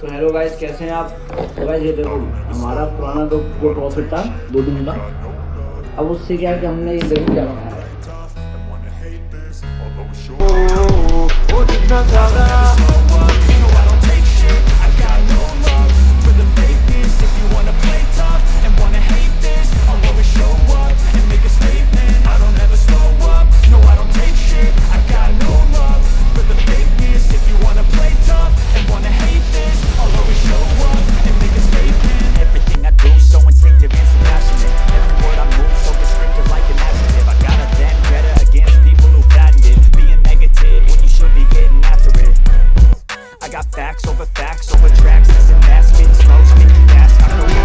तो hello guys, कैसे हैं आप? तो गाइस ये देखो, हमारा पुराना जो प्रॉफिट था 2 दिन का, अब उससे क्या है कि हमने ये देखो क्या बनाया है। Facts over tracks, this and that, spitting slow, speaking fast, I go